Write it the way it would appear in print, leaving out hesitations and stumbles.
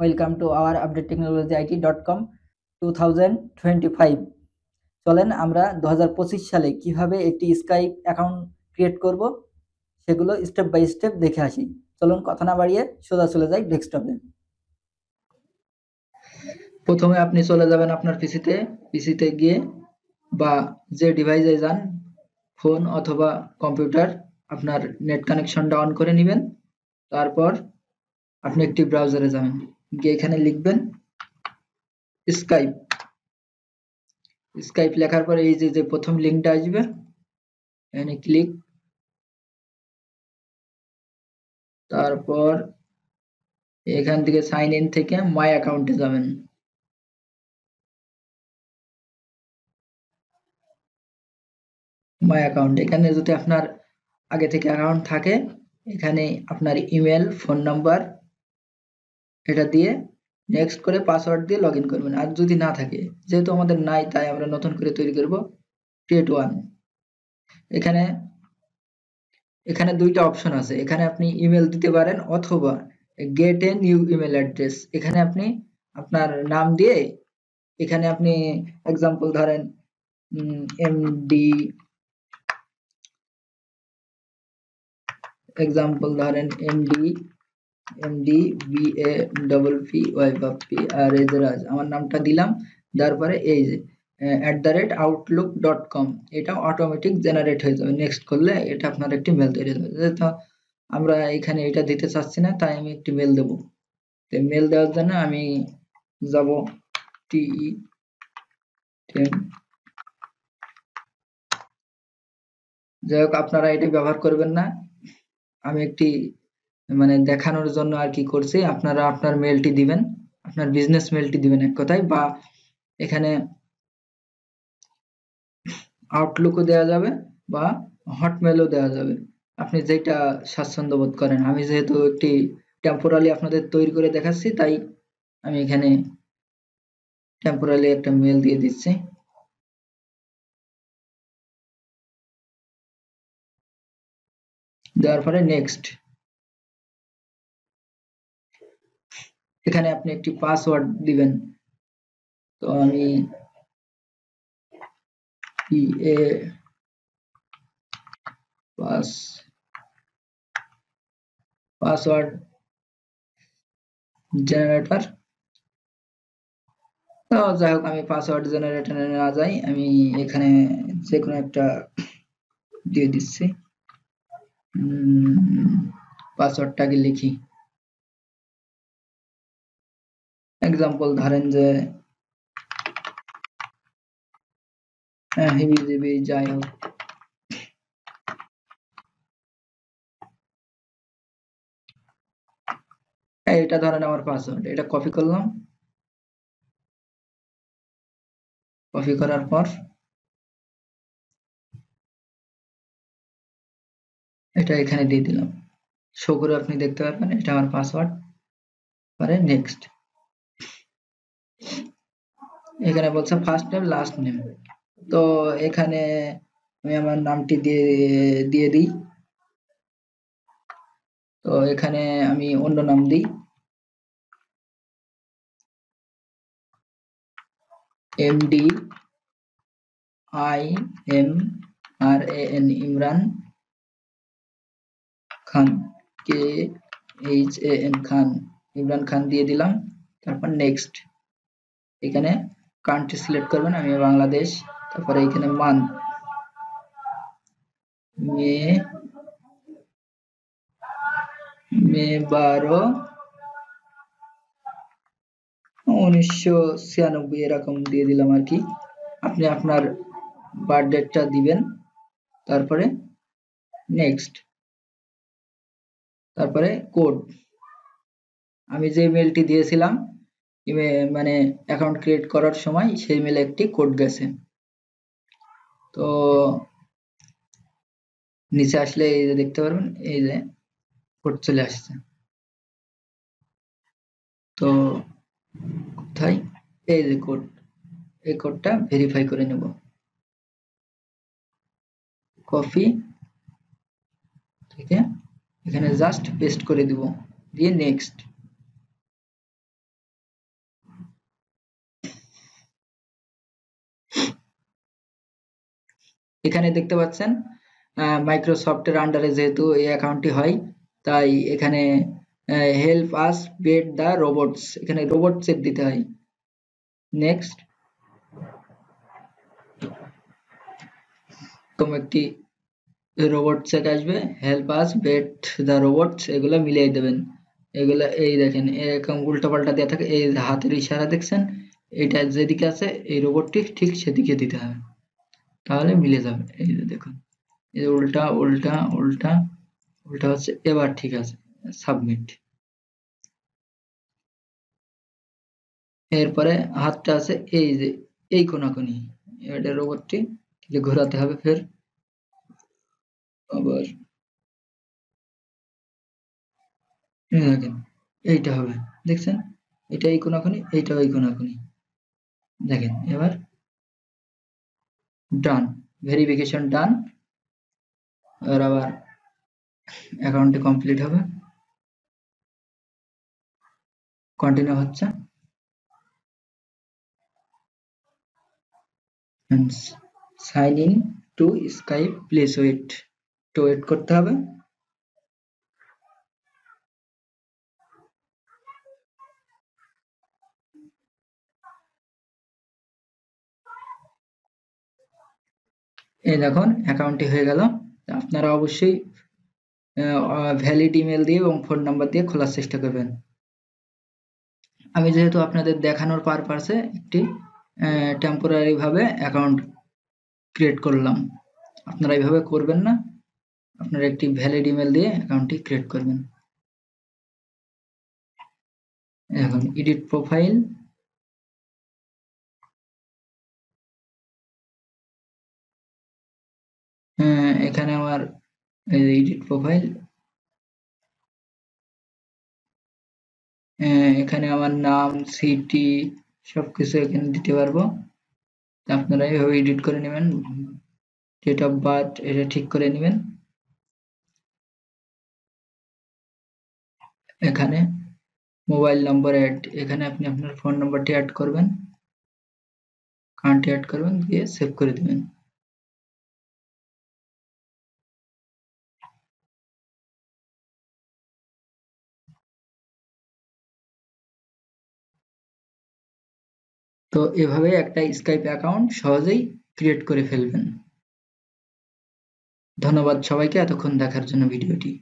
Welcome to our update technology IT.com 2025। চলেন আমরা 2025 সালে কিভাবে একটি স্কাইপ অ্যাকাউন্ট ক্রিয়েট করব সেগুলো স্টেপ বাই স্টেপ দেখে আসি। চলুন কথা না বাড়িয়ে সোজা চলে যাই ডেস্কটপে। প্রথমে আপনি চলে যাবেন আপনার পিসিতে গিয়ে বা যে ডিভাইসে যান, ফোন অথবা কম্পিউটার, আপনার নেট কানেকশনটা অন করে নেবেন। তারপর আপনি একটি ব্রাউজারে যাবেন, গিয়ে এখানে লিখবেন স্কাইপ। স্কাইপ লেখার পরে এই যে প্রথম লিঙ্কটা আসবে, এখানে ক্লিক। তারপর এখান থেকে সাইন ইন থেকে মাই অ্যাকাউন্টে যাবেন। মাই অ্যাকাউন্ট, এখানে যদি আপনার আগে থেকে অ্যাকাউন্ট থাকে, এখানে আপনার ইমেল, ফোন নাম্বার এটা দিয়ে নেক্সট করে পাসওয়ার্ড দিয়ে লগ ইন করবেন। আর যদি না থাকে, যেহেতু আমাদের নাই তাই আমরা নতুন করে তৈরি করব ক্রিয়েট ওয়ান। এখানে এখানে দুইটা অপশন আছে, এখানে আপনি ইমেল দিতে পারেন অথবা get a new email address. এখানে আপনি আপনার নাম দিয়ে এখানে আপনি এক্সাম্পল ধরেন এমডি, এক্সাম্পল ধরেন MD B A double P Y P আর এই যে রাজ, আমার নামটা দিলাম। তারপরে এই যে @outlook.com, এটা অটোমেটিক জেনারেট হয়ে যাবে। নেক্সট করলে এটা আপনার একটি মেল তৈরি হয়ে যাবে। যেহেতু আমরা এখানে এটা দিতে চাচ্ছি না, তাই আমি একটি মেল দেবো। মেল দেওয়ার জন্য আমি যাব টিই যাই হোক, আপনারা এটা ব্যবহার করবেন না, আমি একটি মানে দেখানোর জন্য আর কি করছি। আপনারা আপনার মেলটি দিবেন, আপনার বিজনেস মেলটি দিবেন এক কথায়, বা এখানে আউটলুকও দেওয়া যাবে বা হটমেলও দেওয়া যাবে, আপনি যেটা স্বাচ্ছন্দ্য বোধ করেন। আমি যেহেতু একটি টেম্পোরালি আপনাদের তৈরি করে দেখাচ্ছি, তাই আমি এখানে টেম্পোরালি একটা মেল দিয়ে দিচ্ছি। দেওয়ার পরে নেক্সট, এখানে আপনি একটি পাসওয়ার্ড দিবেন। তো আমি পিএ পাসওয়ার্ড জেনারেটর, তো যাই হোক আমি পাসওয়ার্ড জেনারেটরে না যাই, আমি এখানে যে কোনো একটা দিয়ে দিচ্ছি। পাসওয়ার্ডটাকে লিখি, এক্সাম্পল ধরেন যে হিবিজিবি, যাই হোক। এটা ধরেন আমার পাসওয়ার্ড, এটা কপি করলাম। কপি করার পর এটা এখানে দিয়ে দিলাম, শো করে আপনি দেখতে পারবেন এটা আমার পাসওয়ার্ড। পরে নেক্সট, এখানে বলছে ফার্স্ট নেম লাস্ট নেম, তো এখানে আমি আমার নামটি দিয়ে দিই। তো এখানে আমি অন্য নাম দিই, MD IMRAN, Imran Khan, KHAN খান, ইমরান খান দিয়ে দিলাম। তারপর নেক্সট, এখানে কান্ট্রি সিলেক্ট করবেন, আমি বাংলাদেশ। তারপরে এখানে মান্থ, মে 12/1996 এরকম দিয়ে দিলাম আর কি। আপনি আপনার বার্থ ডেটটা দিবেন। তারপরে নেক্সট, তারপরে কোড, আমি যে মেলটি দিয়েছিলাম মানে অ্যাকাউন্ট ক্রিয়েট করার সময়, সেই মেলে একটি কোড গেছে। তো নিচে আসলে এই যে দেখতে পারবেন, এই যে কোড চলে আসছে। তো কোথায়, এই যে কোড, এই কোডটা ভেরিফাই করে নেব। কপি থেকে এখানে জাস্ট পেস্ট করে দিব, দিয়ে নেক্সট। এখানে দেখতে পাচ্ছেন মাইক্রোসফটের আন্ডারে যেহেতু এই অ্যাকাউন্টটি হয়, তাই এখানে help us beat the robots, এখানে রোবট চেক দিতে হয়। নেক্সট এরকম একটি রোবট চেক আসবে, help us beat the robots, এগুলো মিলিয়ে দেবেন। এগুলো এই দেখেন এরকম উল্টো পাল্টা দেওয়া থাকে, এই হাতের ইশারা দেখছেন, এটা যেদিকে আছে এই রোবটটি ঠিক সেদিকে দিতে হবে, তাহলে মিলে যাবে। এই যে দেখুন, এই যে উল্টা উল্টা উল্টা উল্টা হচ্ছে, এবার ঠিক আছে, সাবমিট। এরপরে হাতটা আছে এই যে এই কোনাকুনি, এটা রোবটটি ঘোরাতে হবে, ফের আবার দেখেন এইটা হবে, দেখছেন এটা এই কোনাকুনি, এইটা ওই কোনাকুনি, দেখেন এবার ডান, ভেরিফিকেশন ডান। এবার আবার অ্যাকাউন্টটি কমপ্লিট হবে, কন্টিনিউ হচ্ছে, sign in to Skype, please wait, একটু ওয়েট করতে হবে। এই দেখুন অ্যাকাউন্টটি হয়ে গেল। আপনারা অবশ্যই ভ্যালিড ইমেল দিয়ে এবং ফোন নাম্বার দিয়ে খোলার চেষ্টা করবেন। আমি যেহেতু আপনাদের দেখানোর পারপাসে একটি টেম্পোরারি ভাবে অ্যাকাউন্ট ক্রিয়েট করলাম, আপনারা এইভাবে করবেন না, আপনারা একটি ভ্যালিড ইমেল দিয়ে অ্যাকাউন্টটি ক্রিয়েট করবেন। এখন এডিট প্রোফাইল, এখানে আমার এডিট প্রোফাইল, এখানে আমার নাম, সিটি সবকিছু এখানে দিতে পারবো, আপনারা এইভাবে এডিট করে নেবেন। ডেট অফ বার্থ এটা ঠিক করে নেবেন। এখানে মোবাইল নম্বর অ্যাড, এখানে আপনি আপনার ফোন নাম্বারটি অ্যাড করবেন, কারেন্টটি অ্যাড করবেন, দিয়ে সেভ করে দেবেন। তো এভাবে একটা স্কাইপ অ্যাকাউন্ট সহজেই ক্রিয়েট করে ফেলবেন। ধন্যবাদ সবাইকে এতক্ষণ দেখার জন্য ভিডিওটি।